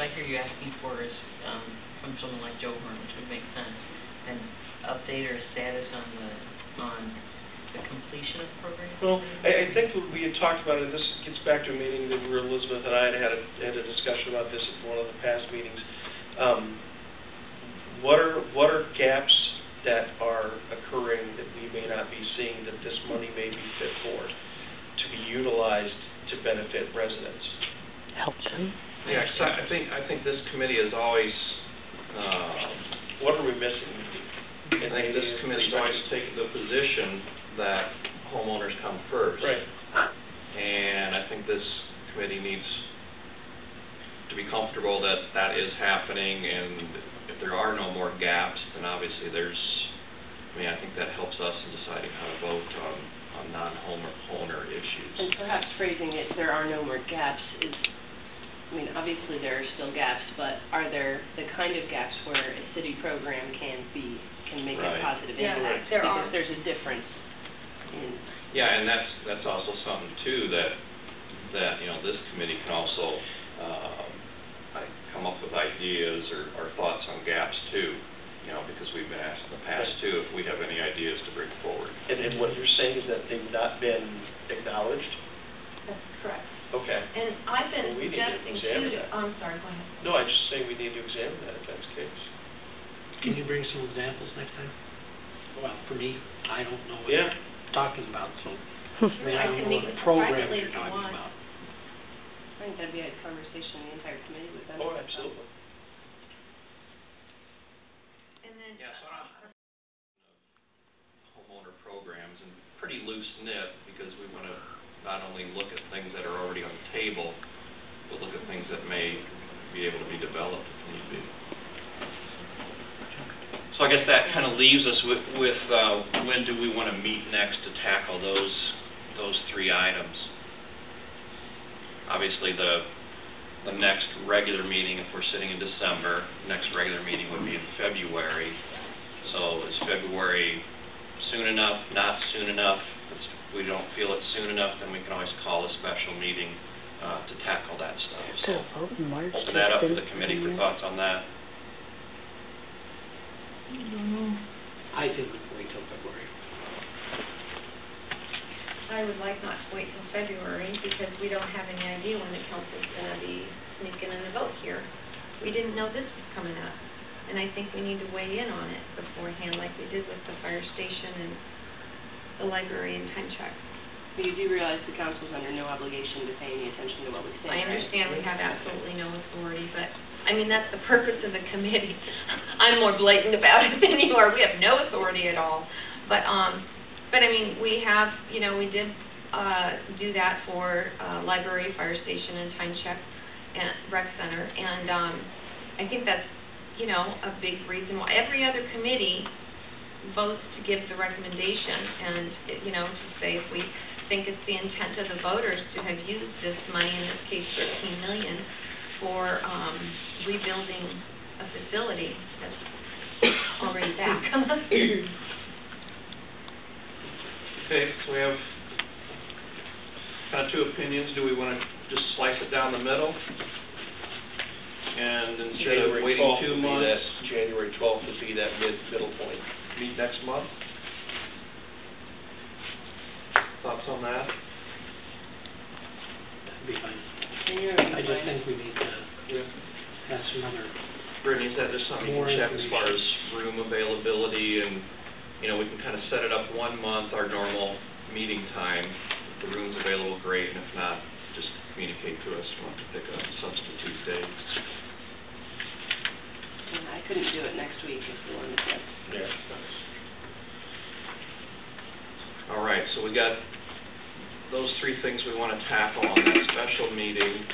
I hear you asking for is from someone like Joe Horn, which would make sense, an update or a status on the completion of the program. Well, I think we had talked about it. This gets back to a meeting that Elizabeth and I had a discussion about this at one of the past meetings. What are gaps that are occurring that we may not be seeing that this money may be fit for, to be utilized to benefit residents? Help them. Yeah, I think this committee is always. What are we missing? I think this committee is always taken the position that homeowners come first. Right. And I think this committee needs to be comfortable that that is happening, and if there are no more gaps, then obviously I think that helps us in deciding how to vote on non-homeowner issues. And perhaps phrasing it, there are no more gaps is, obviously there are still gaps, but are there the kind of gaps where a city program can make a positive impact? Because there's a difference in... Yeah, and that's also something too that this committee can also come up with ideas or thoughts on gaps too. Because we've been asked in the past too if we have any ideas to bring forward. And what you're saying is that they've not been acknowledged? That's correct. Okay. And I've been suggesting too. I'm sorry, go ahead. No, I'm just saying we need to examine that if that's the case. Can you bring some examples next time? Well, for me, I don't know what you're talking about, so I don't can know meet what with programs privately you're if you talking want. about. I think that'd be a conversation the entire committee would benefit. Oh, absolutely. And then Homeowner programs, and pretty loose knit, because we want to not only look at things that are already on the table, but look at things that may be able to be developed if need be. So I guess that kind of leaves us with when do we want to meet next to tackle those three items. Obviously the next regular meeting, if we're sitting in December, next regular meeting would be in February. So is February soon enough, not soon enough? If we don't feel it's soon enough, then we can always call a special meeting to tackle that stuff. So open that up to the committee for thoughts on that. I think we can wait till February. I would like not to wait till February because we don't have any idea when the council's going to be sneaking in the vote here. We didn't know this was coming up, and I think we need to weigh in on it beforehand like we did with the fire station and the library and time check. But you do realize the council's under no obligation to pay any attention to what we say, I understand we have absolutely no authority, but that's the purpose of the committee. I'm more blatant about it than you are. We have no authority at all. But we have, we did do that for library, fire station, and time check, and rec center, and I think that's, a big reason why every other committee votes to give the recommendation, and to say if we think it's the intent of the voters to have used this money, in this case $13 million, for rebuilding a facility that's already back. Okay, so we have kind of two opinions. Do we want to just slice it down the middle? And instead of waiting 2 months, January 12th would be that middle point. Meet next month? Thoughts on that? That'd be fine. I just think we need to have some other... Brittany, is that just something you can check as far as room availability, and we can kind of set it up 1 month, our normal meeting time. If the room's available, great, and if not, just communicate to us. We'll have to pick a substitute date. I couldn't do it next week if we wanted to. Yeah. All right, so we got those three things we want to tackle on that special meeting.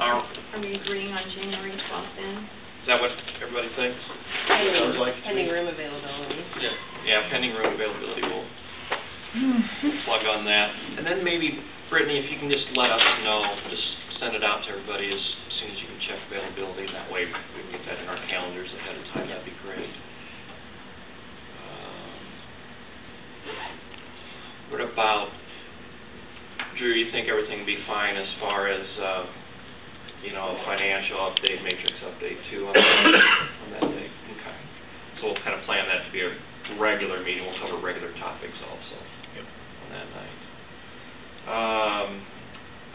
Are we agreeing on January 12th then? Is that what everybody thinks? Sounds like Pending room availability. Yeah, pending room availability. We'll plug on that. And then maybe, Brittany, if you can just let us know, just send it out to everybody as soon as you can check availability. That way we can get that in our calendars ahead of time. That'd be great. What about Drew, you think everything will be fine as far as, financial update, matrix update too on that day? Okay. So we'll kind of plan that to be a regular meeting. We'll cover regular topics also on that night.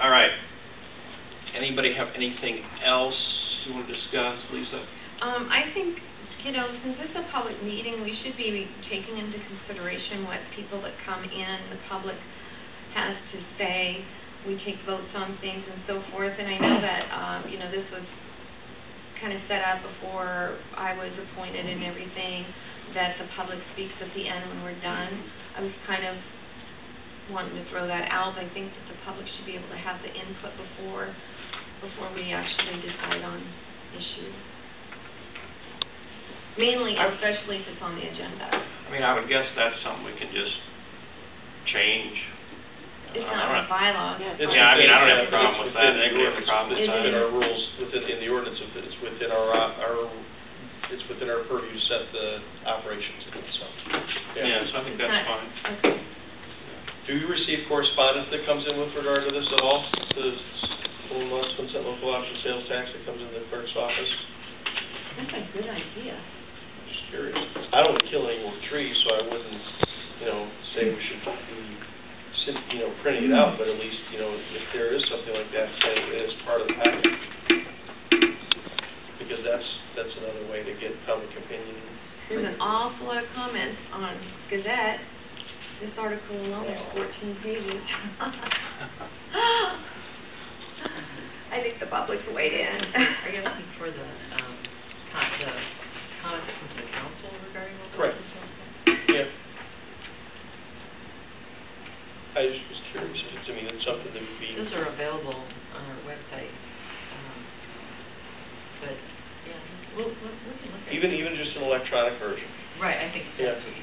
All right. Anybody have anything else you want to discuss, Lisa? I think, since it's a public meeting, we should be taking into consideration what people that come in, the public has to say. We take votes on things and so forth, and I know that, this was kind of set up before I was appointed and everything, that the public speaks at the end when we're done. I was kind of wanting to throw that out. I think that the public should be able to have the input before we actually decide on issues. Mainly, especially if it's on the agenda. I mean, I would guess that's something we can just change. It's not in the bylaws. I mean, I don't have a problem with that. Anybody have a problem with It's that? within our rules, in the ordinance, it's within it's within our purview to set the operations, so. Yeah, so I think that's fine. Okay. Do you receive correspondence that comes in with regard to this at all? The local option sales tax that comes in the clerk's office? That's a good idea. Just curious. I don't kill any more trees, so I wouldn't, say we should be printing it out, but at least, if there is something like that, say it is part of the package. Because that's another way to get public opinion. There's an awful lot of comments on Gazette. This article alone is 14 pages. I think the public's weighed in. Are you looking for the comments from the council regarding local Correct. option sales tax? Yeah. I just was curious if it's something that would be... Those are available on our website. But, yeah, we can look at it. Even just an electronic version. Right, I think Yeah. that's what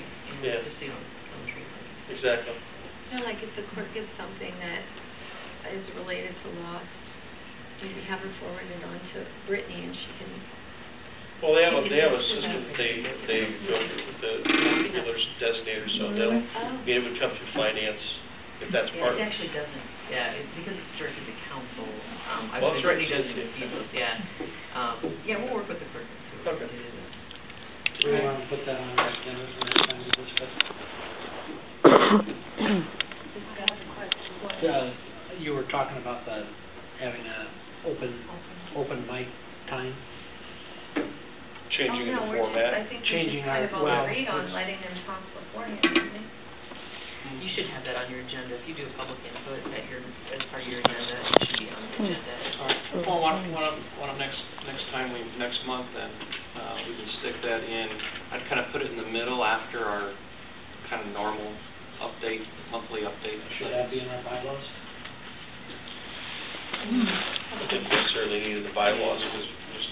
Yeah. just so you don't treat it. Exactly. Like if the clerk gets something that is related to loss, maybe have her forward it on to Brittany and she can... Well, they have a system that they go through with the particular designator, so they'll, it would come through finance, if that's part of It it. actually doesn't, because it's directed to council, I Well, think that's right. Brittany doesn't receive those, we'll work with the clerk and see what we Okay. can do. Do we want to put that on our agenda for next time to discuss? You were talking about having a open mic time. Changing the I format. think Changing we should kind of our- all agreed on letting them talk beforehand, I think. You should have that on your agenda, if you do a public input as part of your agenda, it should be on the agenda. All right. Well, why don't next month then, we can stick that in. I'd kind of put it in the middle after our kind of normal update, monthly update. Should that be in our bylaws? I think we certainly needed the bylaws, because just,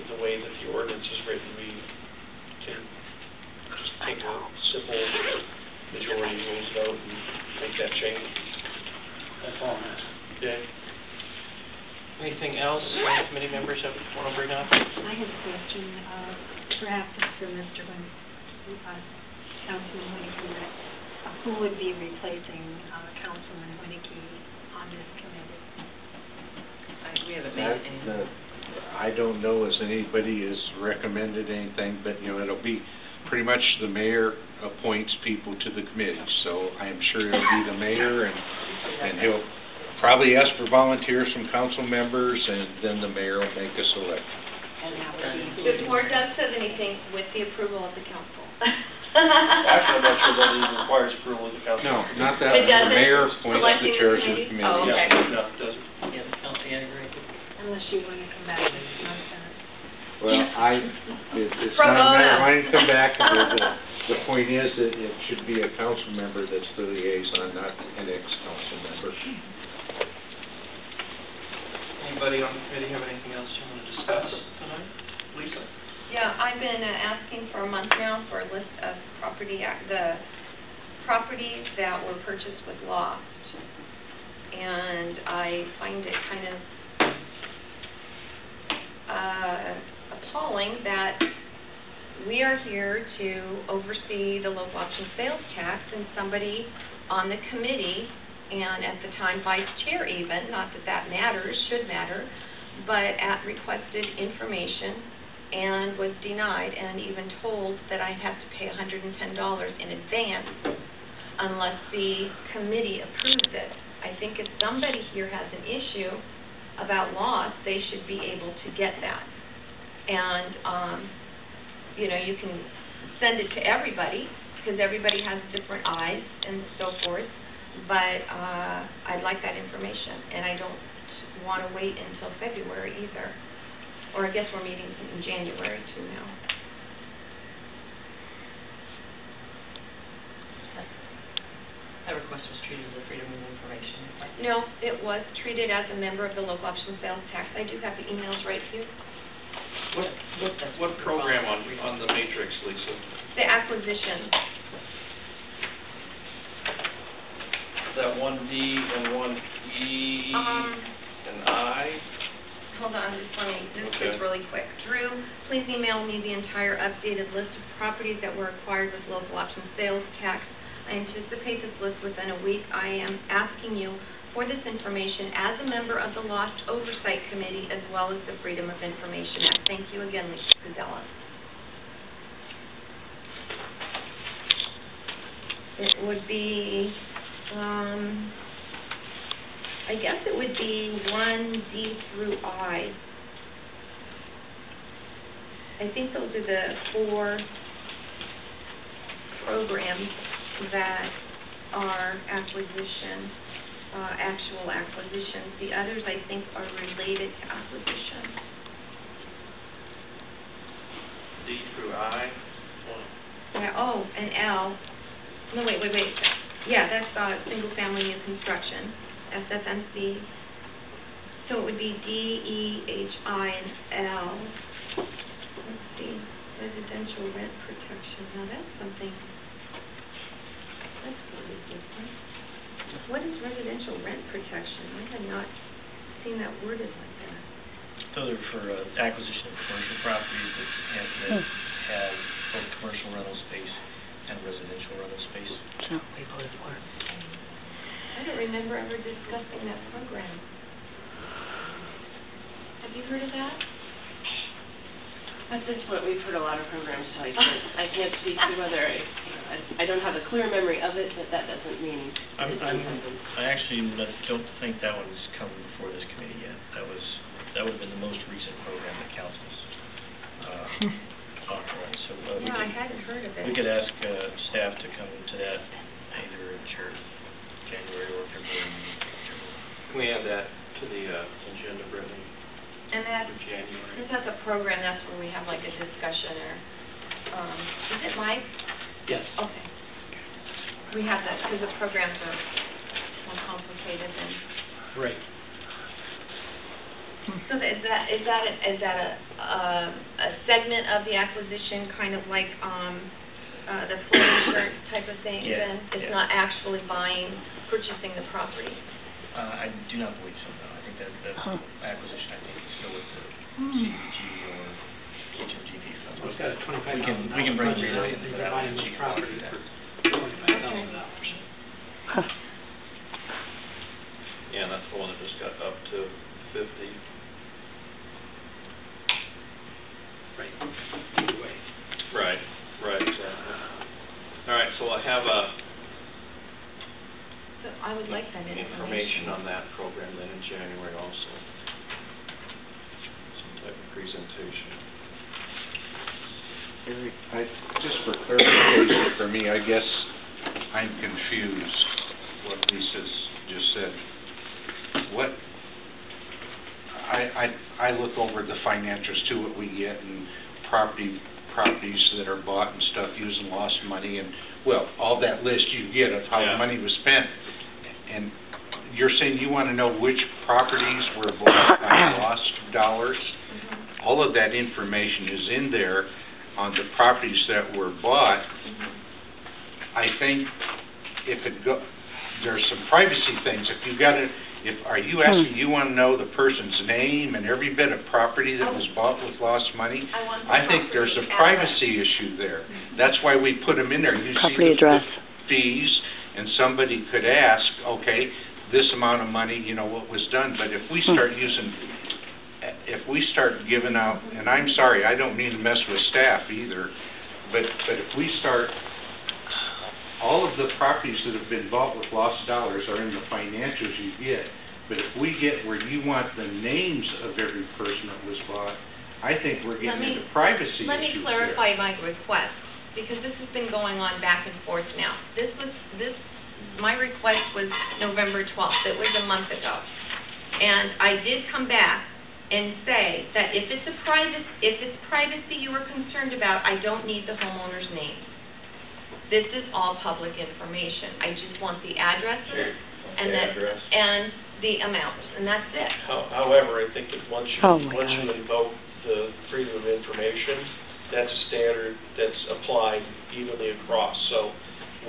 the way that the ordinance is written, we can just take a simple majority rules vote and make that change. That's all I'm asking. Yeah. Anything else committee members want to bring up? I have a question, perhaps it's for Mr. Councilman Winnicky. Who would be replacing Councilman Winnicky on this committee? We haven't made any. I don't know as anybody has recommended anything, but, it'll be pretty much the mayor appoints people to the committee, so I'm sure it'll be the mayor, and he'll probably ask for volunteers from council members, and then the mayor will make a selection. And that would be Before Doug says anything, with the approval of the council. Actually, I'm not sure that even requires approval of the council. No, not that, It the doesn't? mayor appoints Selecting the the chairs of the committee? committee. Oh, okay. Yeah, no, it doesn't. Yeah, the council, I agree. unless you want to come back and discuss that. Well, it's Pro not a matter of bono. wanting to come back, the point is that it should be a council member that's the liaison, not an ex-council member. Anybody on the committee have anything else you want to discuss tonight? Lisa? Yeah, I've been asking for a month now for a list of the properties that were purchased with lost. And I find it kind of appalling that we are here to oversee the local option sales tax, and somebody on the committee and at the time vice chair even, not that that matters, should matter, but requested information and was denied and even told that I'd have to pay $110 in advance unless the committee approves it. I think if somebody here has an issue about loss, they should be able to get that. And, you know, you can send it to everybody, because everybody has different eyes and so forth, but I'd like that information, and I don't want to wait until February either. Or I guess we're meeting in January too now. That request was treated as a freedom of information. No, it was treated as a member of the local option sales tax. I do have the emails right here. What program on the matrix, Lisa? The acquisition. Is that 1D and 1E and I? Hold on, just let me, this Okay. is really quick. Drew, please email me the entire updated list of properties that were acquired with local option sales tax. I anticipate this list within a week. I am asking you for this information as a member of the Lost Oversight Committee as well as the Freedom of Information Act. Thank you again, Lisa Cudella. It would be, I guess it would be 1D through I. I think those are the 4 programs that are acquisition, actual acquisitions. The others, I think, are related to acquisition. D through I? Yeah, oh, and L. No, wait. Yeah, that's single-family new construction, SFMC. So it would be D, E, H, I, and L. Let's see, residential rent protection. Now that's something, that's really different. What is residential rent protection? I had not seen that worded like that. Those are for acquisition of commercial properties that have both commercial rental space and residential rental space. So people at work. I don't remember ever discussing that program. Have you heard of that? At this point, we've heard a lot of programs, so I can't speak to whether I don't have a clear memory of it, but that doesn't mean I actually don't think that one's come before this committee yet. That would have been the most recent program that council's authorized. So I hadn't heard of it. we could ask staff to come to that either at your January or February meeting. Can we add that to the agenda, Brittany? And that, For January? this has a program, that's where we have like a discussion or, is it Mike? Yes. Okay. We have that, because the programs are more complicated than. Right. So is that a segment of the acquisition, kind of like, the flood insurance type of thing Yeah, then? It's yeah. not actually purchasing the property? I do not believe so, no. I think that acquisition, I think, is still with the CDG or HMGP funds. It's got a $25,000 We can bring budget. Rita into that one, she can walk Property through that. for $25,000. Yeah, that's the one that just got up to 50. Right. Either way. Right, exactly. All right, so I'll have So I would like that information on that program then in January also. Some type of presentation. Just for clarification for me, I guess I'm confused what Lisa's just said. What, I look over the financials too, what we get, and properties that are bought and stuff using lost money, and, well, all that list you get of how the money was spent. And you're saying you want to know which properties were bought by lost dollars? Mm-hmm. All of that information is in there on the properties that were bought. I think if there's some privacy things. If you got it, are you asking, you want to know the person's name and every bit of property that was bought with lost money? I think there's a privacy issue there. That's why we put them in there. You see Property address. the fees, and somebody could ask, okay, this amount of money, you know, what was done, but if we start giving out, and I'm sorry, I don't mean to mess with staff either, but if we start, all of the properties that have been bought with lost dollars are in the financials you get, but if we get where you want the names of every person that was bought, I think we're getting into privacy issues there. Let me clarify my request, because this has been going on back and forth now. My request was November 12th. It was a month ago. And I did come back and say that if it's privacy you are concerned about, I don't need the homeowner's name. This is all public information. I just want the addresses and the amount, and that's it. However, I think that once you invoke the freedom of information, that's a standard that's applied evenly across. So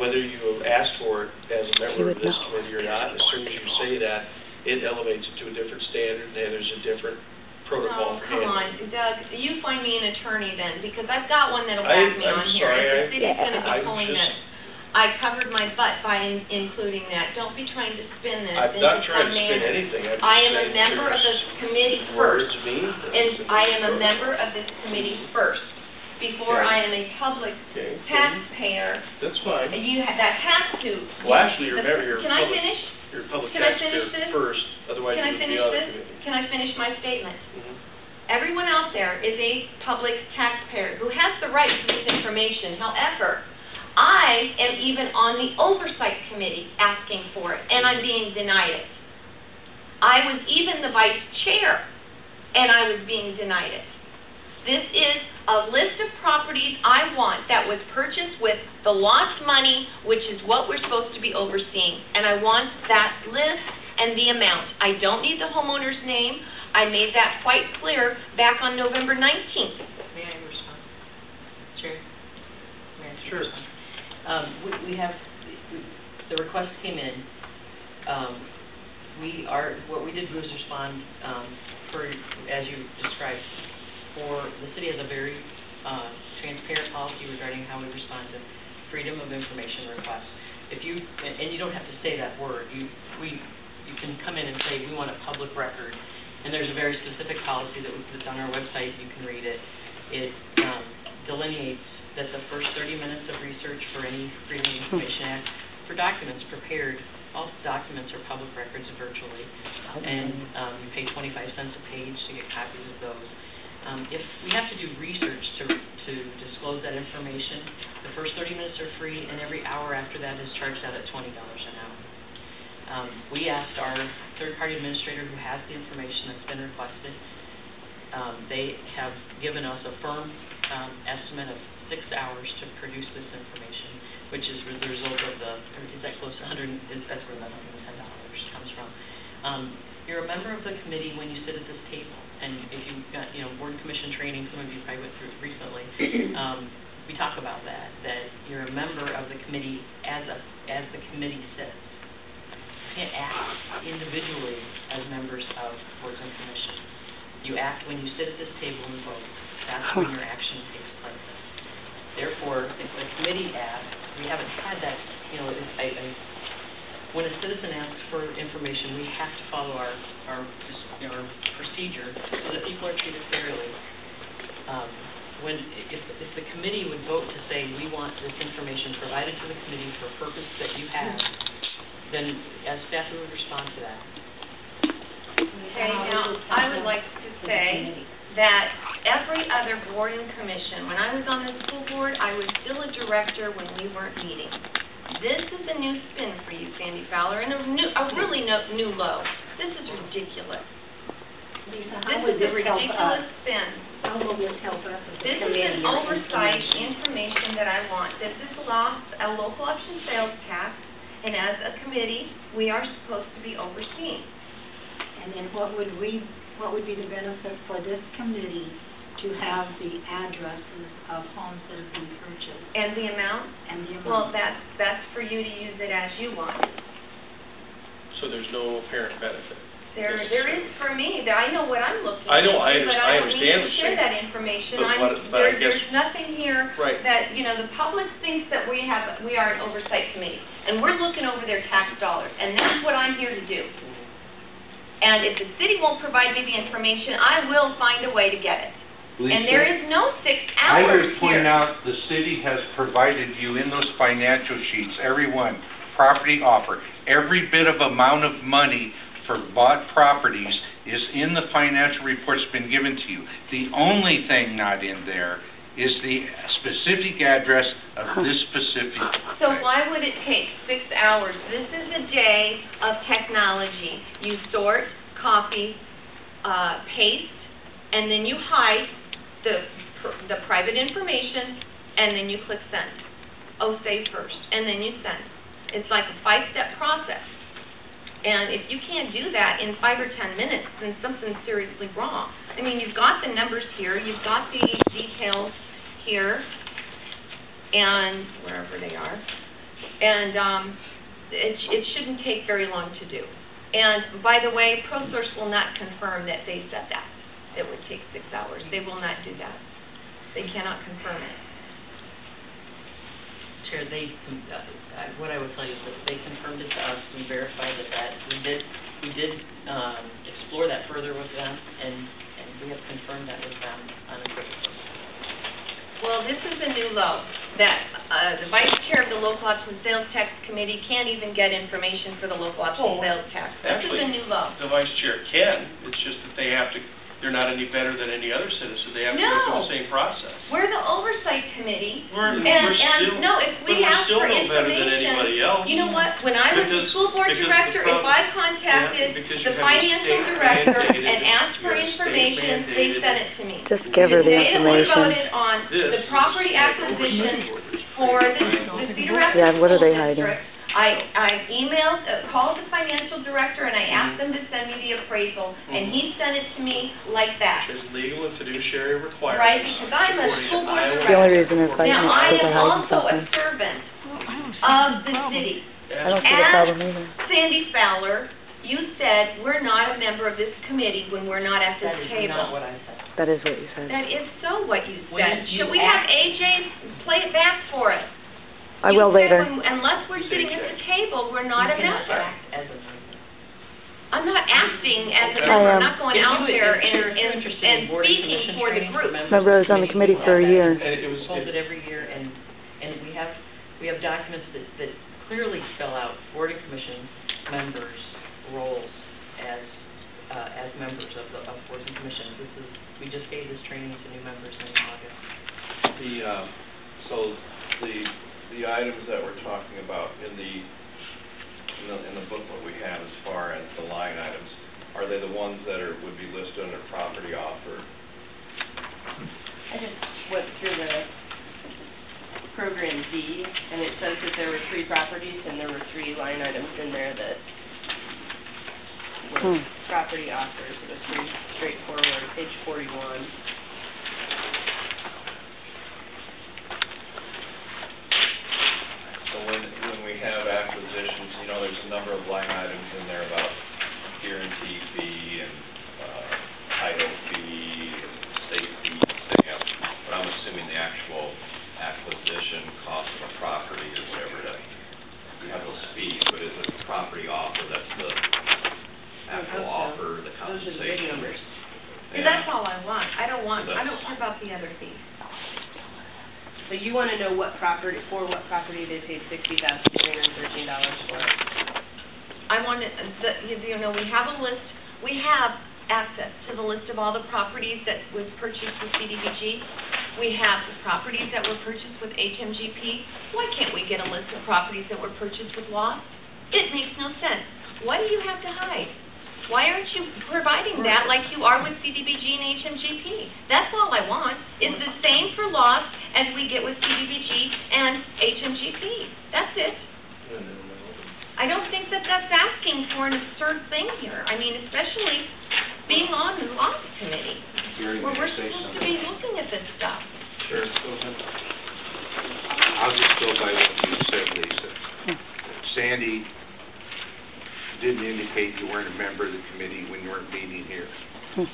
whether you have asked for it as a member of this committee or not, as soon as you say that, it elevates it to a different standard, and there's a different protocol for handling. Oh, come on, Doug, you find me an attorney then, because I've got one that'll back me on here. If the city's going to be pulling this, I covered my butt by including that. Don't be trying to spin this. I'm not trying to spin anything. I am a member of this committee first. And I am a member of this committee first. Before I am a public taxpayer. That's fine. That has to. Well, actually, remember, Can I finish? You're a public Can I finish taxpayer this? first, otherwise Can I you would finish be on the this? committee. Can I finish my statement? Mhm. Everyone out there is a public taxpayer who has the right to this information. However, I am even on the Oversight Committee asking for it, and I'm being denied it. I was even the vice chair, and I was being denied it. This is a list of properties I want that was purchased with the lost money, which is what we're supposed to be overseeing. And I want that list and the amount. I don't need the homeowner's name. I made that quite clear back on November 19th. May I respond? Chair? May I Sure. respond? The request came in. What we did was respond as you described. The city has a very transparent policy regarding how we respond to freedom of information requests. And you don't have to say that word. You can come in and say, we want a public record. And there's a very specific policy that's on our website. You can read it. It delineates that the first 30 minutes of research for any Freedom of Information Act for documents prepared, all documents are public records virtually. And you pay 25 cents a page to get copies of those. If we have to do research to disclose that information, the first 30 minutes are free, and every hour after that is charged out at $20 an hour. We asked our third-party administrator who has the information that's been requested. They have given us a firm estimate of 6 hours to produce this information, which is the result of is that close to that's where the $110 comes from. You're a member of the committee when you sit at this table. And if you've got, board and commission training, some of you probably went through it recently, we talk about that you're a member of the committee as the committee sits. You can't act individually as members of boards and commissions. You act when you sit at this table and vote. That's when your action takes place. Therefore, if the committee asks, we haven't had that, when a citizen asks for information, we have to follow our procedure so that people are treated fairly. If the committee would vote to say we want this information provided to the committee for a purpose that you have, then as staff we would respond to that. Okay, now I would like to say that every other board and commission, when I was on the school board, I was still a director when we weren't meeting. This is a new spin for you, Sandy Fowler, and a really new low. This is ridiculous. Lisa, This is a ridiculous spin. How will this help us as a This is committee? an oversight information that I want. This is a local option sales tax, and as a committee, we are supposed to be overseeing. And then what would be the benefit for this committee to have the addresses of homes that have been purchased? And the amount? And the Well, amount? that's for you to use it as you want. So there's no apparent benefit. There is for me. I know what I'm looking at. I know, I But I don't understand need to what you're share saying. that information. But I guess- There's nothing here Right. that, the public thinks that we are an oversight committee. and we're looking over their tax dollars, and that's what I'm here to do. And if the city won't provide me the information, I will find a way to get it. And there is no 6 I hours just point here. out, the city has provided you in those financial sheets, every one, property offer, every bit of amount of money for bought properties is in the financial reports been given to you. The only thing not in there is the specific address of this specific So thing. why would it take 6 hours? This is a day of technology. You sort, copy, paste, and then you hide the private information, and then you click send. Oh, save first, and then you send. It's like a 5-step process. And if you can't do that in 5 or 10 minutes, then something's seriously wrong. I mean, you've got the numbers here, you've got the details here, and wherever they are, and it shouldn't take very long to do. And by the way, ProSource will not confirm that they said that. It would take 6 hours. They will not do that. They cannot confirm it. Chair, what I would tell you is that they confirmed it to us, we verified that we did explore that further with them, and we have confirmed that with them unequivocally. Well, this is a new low, that the vice chair of the local option sales tax committee can't even get information for the local option sales tax. This is a new low. The vice chair can, it's just that they're not any better than any other citizen, they have to go through the same process. We're the oversight committee, We're and still, no, if we ask for but we're still no better than anybody else. you know what, when I was the school board because director, the if I contacted because the you have a financial state director mandated- and asked for you have a state information, they mandated- sent it to me. Just give her the The day that we information. voted on the property acquisition for the Cedar Rapids Yeah, what are they School hiding? District, I emailed, called the financial director, and I asked them to send me the appraisal, and he sent it to me like that. There's legal and fiduciary requirements. Right, because I'm a according to school board Iowa director. The only reason they're fighting Now, is I because they're am hiding also a something. servant of the city. I don't see the problem either. Sandy Fowler, you said we're not a member of this committee when we're not at this That is not table. what I said. That is what you said. That is so what you When said. you Should we have asked- AJ play it back for us? I You will said later. unless we're sitting at the table, we're not a You cannot member. act as a member. I'm not acting as a I member, am. I'm not going If out you- there if you're and interested in board and speaking commission for the training for group. members Remember, I was on the committee for a year. And it was, We hold it every year, and we have documents that clearly spell out board and commission members' roles as members of boards and commissions. We just gave this training to new members in August. The items that we're talking about in the booklet we have as far as the line items, are they the ones that would be listed under property offer? I just went through the program D, and it says that there were 3 properties, and there were 3 line items in there that were property offers. It was pretty straightforward, page 41. So when we have acquisitions, there's a number of line items in there about guarantee fee and title fee and safety stamp, but I'm assuming the actual acquisition cost of a property or whatever, that you have those fees, but is it the property offer that's the actual offer, the Those are the big compensation? numbers. See, that's all I want. I don't care about the other fees. So you want to know what property they paid $60,313 for? I want to, we have a list, we have access to the list of all the properties that was purchased with CDBG. We have the properties that were purchased with HMGP. Why can't we get a list of properties that were purchased with loss? It makes no sense. What do you have to hide? Why aren't you providing that like you are with CDBG and HMGP? That's all I want, is the same for loss as we get with CDBG and HMGP. That's it. I don't think that that's asking for an absurd thing here. I mean, especially being on the loss committee, where we're supposed to be looking at this stuff. Sure, go ahead. I'll just go by what you said, Lisa. Sandy didn't indicate you weren't a member of the committee when you weren't meeting here.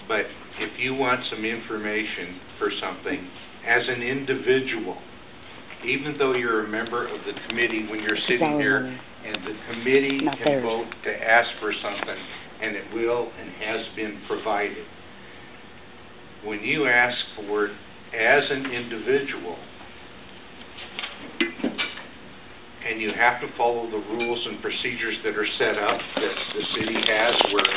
But if you want some information for something, as an individual, even though you're a member of the committee, when you're sitting there and the committee Not can theirs. vote to ask for something, and it will and has been provided. When you ask for it as an individual, and you have to follow the rules and procedures that are set up, that the city has, where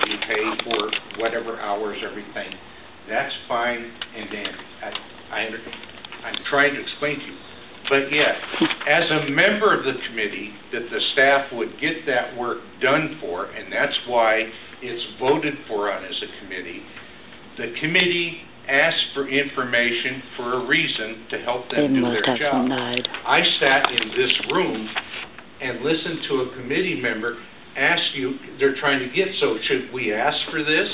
you pay for whatever hours, everything, that's fine and dandy. I'm trying to explain to you. But yet, as a member of the committee, that the staff would get that work done for, and that's why it's voted for on as a committee, the committee asks for information for a reason to help them do their job. I sat in this room and listened to a committee member ask you, they're trying to get, so should we ask for this?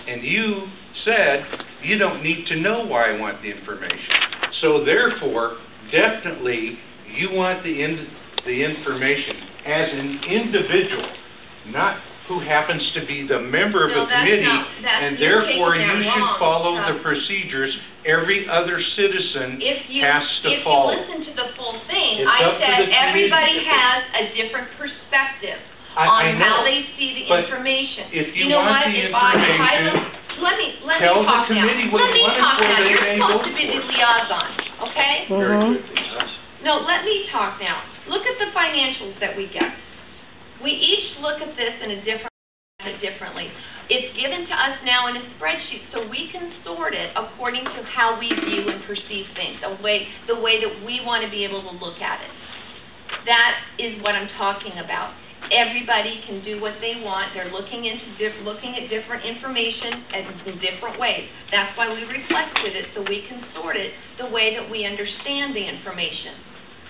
And you said, you don't need to know why I want the information. So therefore, definitely, you want the information as an individual, not who happens to be the member of a committee, and therefore you should follow the procedures every other citizen has to follow. If you listen to the full thing, I said everybody has a different perspective on how they see the information. If you want the information, let me tell talk the now. committee what you want it for, they may vote for it. You're supposed to be the liaison, okay? Very good. No, let me talk now. Look at the financials that we get. We each look at this in a differently. It's given to us now in a spreadsheet, so we can sort it according to how we view and perceive things, the way that we want to be able to look at it. That is what I'm talking about. Everybody can do what they want. They're looking at different information in different ways. That's why we requested it, so we can sort it the way that we understand the information.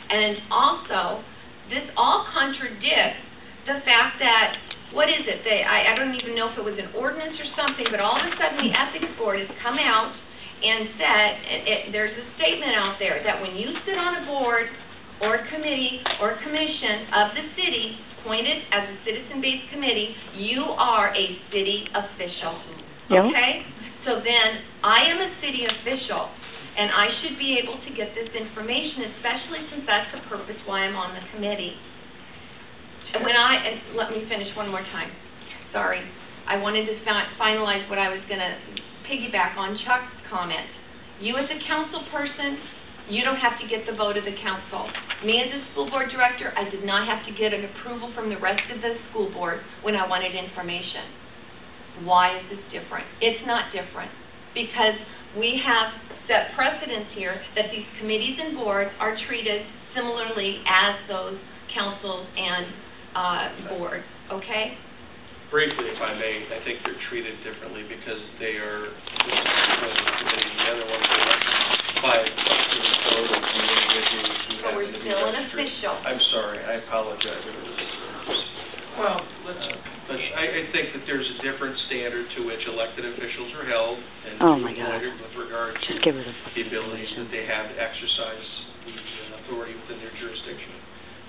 And also, this all contradicts the fact that, what is it? I don't even know if it was an ordinance or something, but all of a sudden the ethics board has come out and said, there's a statement out there that when you sit on a board or committee or commission of the city, appointed as a citizen-based committee, you are a city official. Yeah. Okay? So then, I am a city official, and I should be able to get this information, especially since that's the purpose why I'm on the committee. And let me finish one more time. Sorry. I wanted to finalize what I was going to piggyback on Chuck's comment. You as a council person, you don't have to get the vote of the council. Me as a school board director, I did not have to get an approval from the rest of the school board when I wanted information. Why is this different? It's not different, because we have set precedents here that these committees and boards are treated similarly as those councils and boards, okay? Briefly, if I may, I think they're treated differently because they are, this is one of the committee, the other ones are elected by a code of the individuals who So happen we're to be still an registered. official. I'm sorry, I apologize. Well, but I think that there's a different standard to which elected officials are held and appointed with regard to the abilities that they have to exercise the authority within their jurisdiction.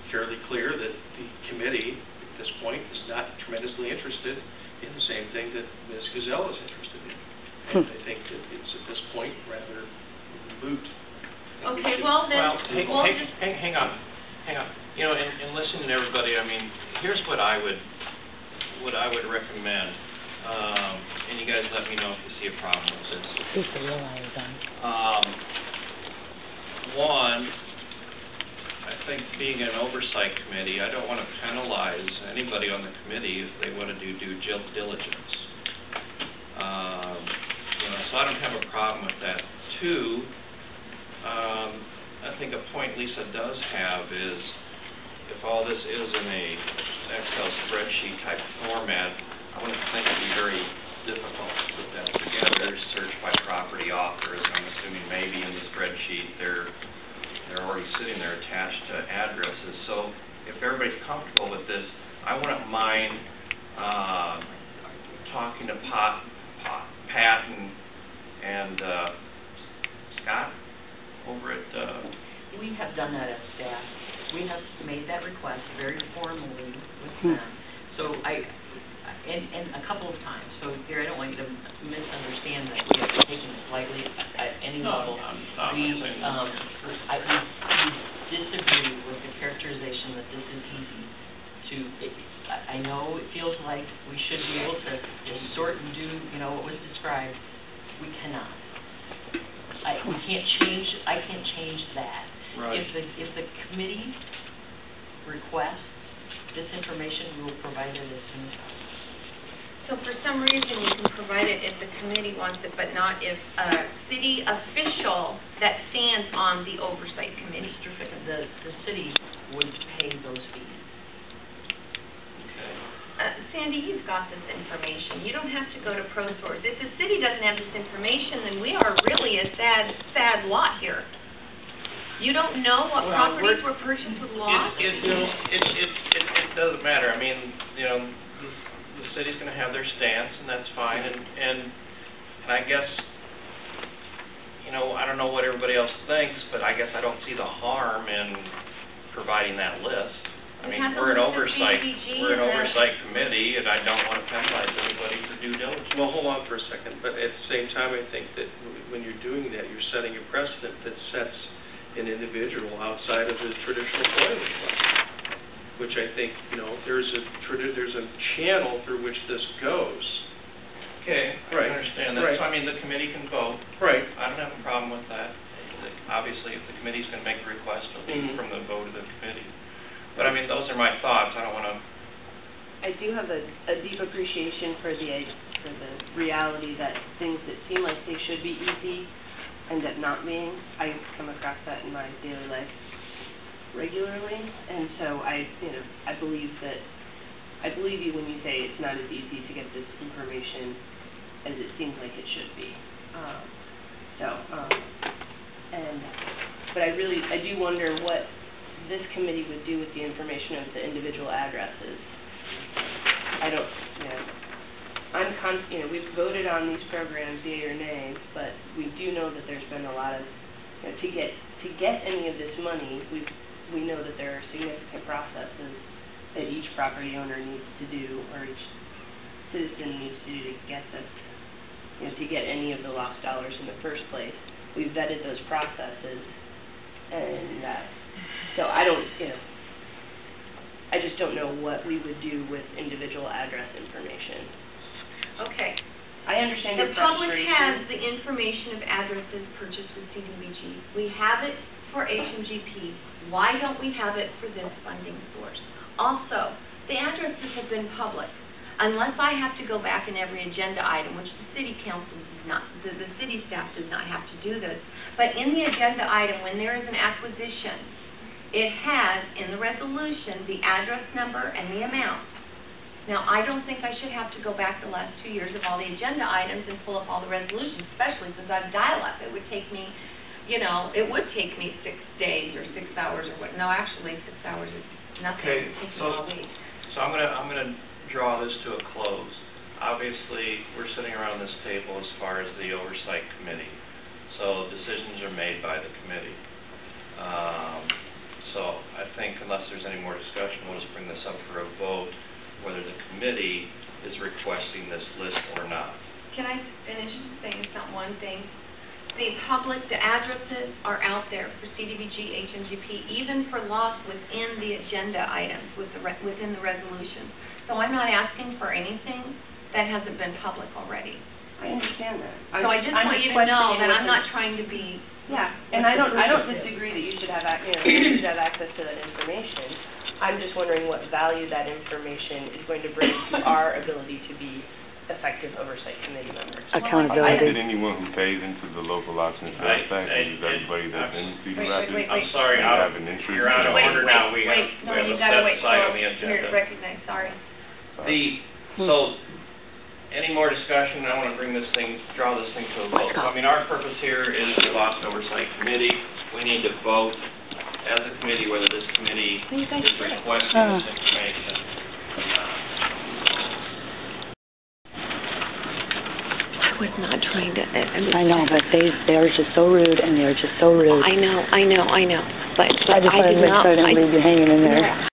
Fairly clear that the committee at this point is not tremendously interested in the same thing that Ms. Gazelle is interested in. And I think that it's at this point rather moot. Okay, well then, hang on. You know, and listening to everybody, I mean, here's what I would recommend. And you guys let me know if you see a problem with this. One, I think being an oversight committee, I don't want to penalize anybody on the committee if they want to do due diligence. So I don't have a problem with that. Two, I think a point Lisa does have is if all this is in a Excel spreadsheet type format, I wouldn't think it'd be very difficult to put that together. Search by property authors, I'm assuming maybe in the spreadsheet they're already sitting there attached to addresses. So if everybody's comfortable with this, I wouldn't mind talking to Pat and Scott over at... We have done that as staff. We have made that request very formally with them. So and a couple of times. So here, I don't want you to misunderstand that we have taken it lightly at any level. No, I'm not we you know, what was described, we cannot. I can't change that. Right. If the committee requests this information, we will provide it as soon as possible. So for some reason, you can provide it if the committee wants it, but not if a city official that stands on the oversight committee. Mr. Ficken, the city would pay those fees. Sandy, you've got this information. You don't have to go to ProSource. If the city doesn't have this information, then we are really a sad lot here. You don't know what properties were purchased with loss? It doesn't matter. I mean, you know, the city's going to have their stance, and that's fine. And I guess, you know, I don't know what everybody else thinks, but I guess I don't see the harm in providing that list. I mean, we're an oversight committee, and I don't want to penalize anybody for due diligence. Well, hold on for a second, but at the same time, I think that when you're doing that, you're setting a precedent that sets an individual outside of his traditional boilerplate, which I think, you know, there's a channel through which this goes. Okay, Right. I understand that. Right. So, I mean, the committee can vote. Right. I don't have a problem with that. Obviously, if the committee's going to make a request, it'll be from the vote of the committee. But, I mean, those are my thoughts. I don't want to... I do have a deep appreciation for the reality that things that seem like they should be easy end up not being. I come across that in my daily life regularly, and so I believe you when you say it's not as easy to get this information as it seems like it should be. But I do wonder what this committee would do with the information of the individual addresses. I don't, we've voted on these programs, yea or nay, but we do know that there's been a lot of, to get any of this money, we know that there are significant processes that each property owner needs to do, or each citizen needs to do to get this, to get any of the lost dollars in the first place. We've vetted those processes, and so I just don't know what we would do with individual address information. Okay. I understand your frustration. The public has the information of addresses purchased with CDBG. We have it for HMGP. Why don't we have it for this funding source? Also, the addresses have been public. Unless I have to go back in every agenda item, which the city council does not, the city staff does not have to do this, but in the agenda item, when there is an acquisition, it has in the resolution the address number and the amount. Now, I don't think I should have to go back the last 2 years of all the agenda items and pull up all the resolutions, especially since I've dial-up. It would take me, it would take me 6 days or 6 hours or what. No, actually, 6 hours is nothing. Okay, It would take me all week. So I'm gonna draw this to a close. Obviously, we're sitting around this table as far as the oversight committee, so decisions are made by the committee. So I think unless there's any more discussion, we'll just bring this up for a vote, whether the committee is requesting this list or not. Can I finish saying one thing? The addresses are out there for CDBG, HMGP, even for loss within the agenda items, within the resolution. So I'm not asking for anything that hasn't been public already. I understand that. So I just want you to know that I'm not trying to be... Yeah, and I don't disagree that you should have access to that information. I'm just wondering what value that information is going to bring to our ability to be effective oversight committee members. Accountability. Is it anyone who pays into the local option sales tax? Is everybody that's in the city rapid? I'm sorry, have an interest? you're out of order now. We have a step aside on the agenda. Recognize, sorry. So, any more discussion? I want to draw this thing to a vote. So, I mean, our purpose here is the Lost Oversight Committee. We need to vote as a committee whether this committee is requesting this information. I was not trying to... I know, but they're just so rude, and they're just so rude. I know. But I just wanted to make sure I didn't leave you hanging in there.